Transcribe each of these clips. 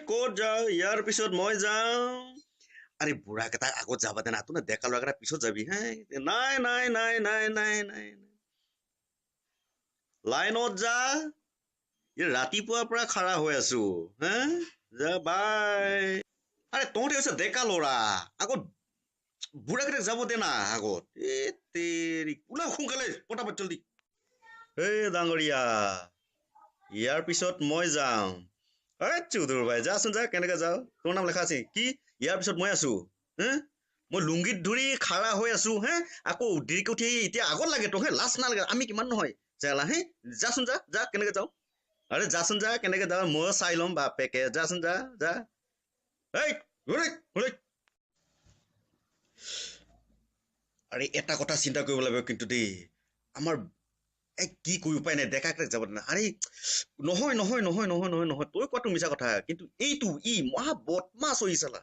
ক'ত যাওঁ ইয়াৰ পিছত মই যাওঁ আৰে বুঢ়া কেইটা আগত যাবা দে না তোৰ ডেকা ল'ৰাকেইটা পিছত যাবি হে নাই নাই নাই নাই নাই নাই লাইনত যা ৰাতিপুৱাৰ পৰা খাৰা হৈ আছো হে যা বাই আৰে তহঁতে হৈছে ডেকা ল'ৰা আগত বুঢ়া কেইটাক যাব দে না আগত এ তেৰি ওলা সোনকালে পটাপট জলদি এই ডাঙৰীয়া ইয়াৰ পিছত মই যাওঁ চৌধুৰ ভাই যাচোন যা কেনেকে যাওঁ তোৰ নাম লেখা আছে কি ইয়াৰ পিছত মই আছো হে মই লুংগিত ধৰি খাৰা হৈ আছো হে আকৌ দেৰিকে উঠি এতিয়া আগত লাগে তোক হে লাজ নালাগে আমি কিমান নহয় চেলা হে যাচোন যা যা কেনেকে যাওঁ আৰে যাচোন যা কেনেকে যাওঁ মই চাই ল'ম বাপেকে যাচোন যা যা এই আৰে এটা কথা চিন্তা কৰিব লাগিব কিন্তু দেই আমাৰ কি কৰি উপায় নাই ডেকা কেইটাক যাব না আৰে নহয় নহয় নহয় নহয় নহয় নহয় তই কোৱাটো মিছা কথা কিন্তু এইটো মহা বদমাছ হৈ চালা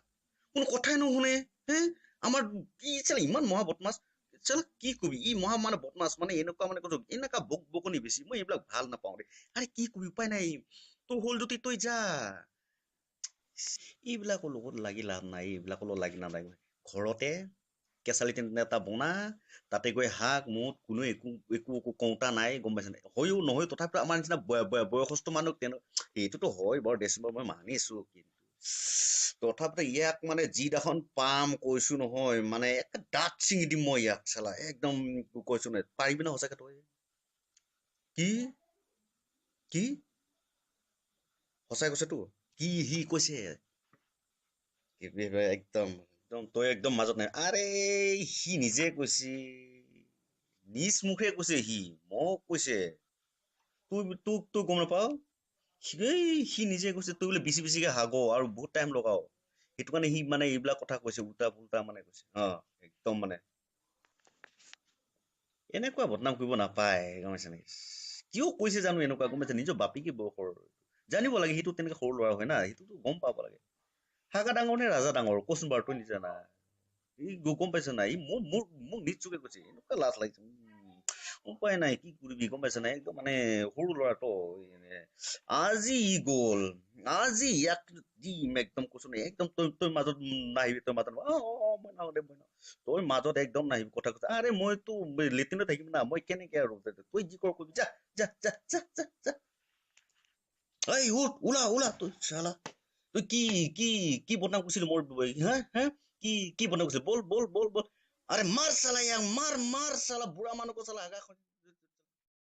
কোনো কথাই নুশুনে হে আমাৰ কি চালা ইমান মহা বদমাছ চালা কি কবি মহা মানে বদমাছ মানে এনেকুৱা মানে কৈছো এনেকুৱা বকনি বেছি মই এইবিলাক ভাল নাপাওঁ দে আৰে কি কবি উপায় নাই তোৰ হ'ল যদি তই যা এইবিলাকৰ লগত লাগি লাভ নাই এইবিলাকৰ লগত লাগি নালাগে ঘৰতে কেঁচালি তেনে এটা বনা তাতে গৈ শাক মুঠ কোনো একো একো একো কওঁতা নাই গম পাইছে নাই হয়ো নহয় তথাপিতো আমাৰ নিচিনা বয়সস্থ মানুহ সেইটোতো হয় বাৰু দেচোন বাৰু মই মানিছো কিন্তু তথাপিতো ইয়াক মানে যিদিনাখন পাম কৈছো নহয় মানে একে দাঁত ছিঙি দিম মই ইয়াক চালা একদম কৈছো নহয় পাৰিবি ন সঁচাকে তই কি কি সঁচাই কৈছেতো কি সি কৈছে একদম একদম তই একদম মাজত নাই আৰে সি নিজে কৈছে নিজ মুখে কৈছে সি মোক কৈছে তোক গম নাপাও সি নিজে কৈছে তই বোলে বেছি বেছিকে হাগ আৰু বহুত টাইম লগাও সেইটো কাৰণে সি মানে এইবিলাক কথা কৈছে উল্টা পুল্টা মানে কৈছে একদম মানে এনেকুৱা বদনাম কৰিব নাপায় গম পাইছে নেকি কিয় কৈছে জানো এনেকুৱা গম পাইছে নিজৰ বাপেকে বয়সৰ জানিব লাগে সেইটো তেনেকে সৰু ল'ৰা হয় না সেইটোতো গম পাব লাগে হাগা ডাঙৰ নে ৰাজা ডাঙৰ কচোন বাৰু তই নিজে না গম পাইছ নাই মোক নিজ চুকে কৈছে এনেকুৱা লাজ লাগিছে উপায় নাই কি কৰিবি গম পাইছ নাই একদম মানে সৰু ল'ৰাটো আজি গ'ল আজি ইয়াক দিম একদম কৈছো নাই একদম তই মাজত নাহিবি তই মাজত মই নাহো দে মই নাহো তই মাজত একদম নাহিবি কথা কৈছে আৰে মইতো লেট্ৰিনত থাকিম না মই কেনেকে আৰু তই যি কৰ কৰিবি যা যা যা যা যা যা এই ওলা ওলা তই চালা তই কি কি বদনাম কৰিছিলি মোৰ হা হা কি বদনাম কৰিছিলি বল বল বল বল আৰে মাৰ সালা ইয়াক মাৰ মাৰ সালা বুড়া মানুষ সালা আগা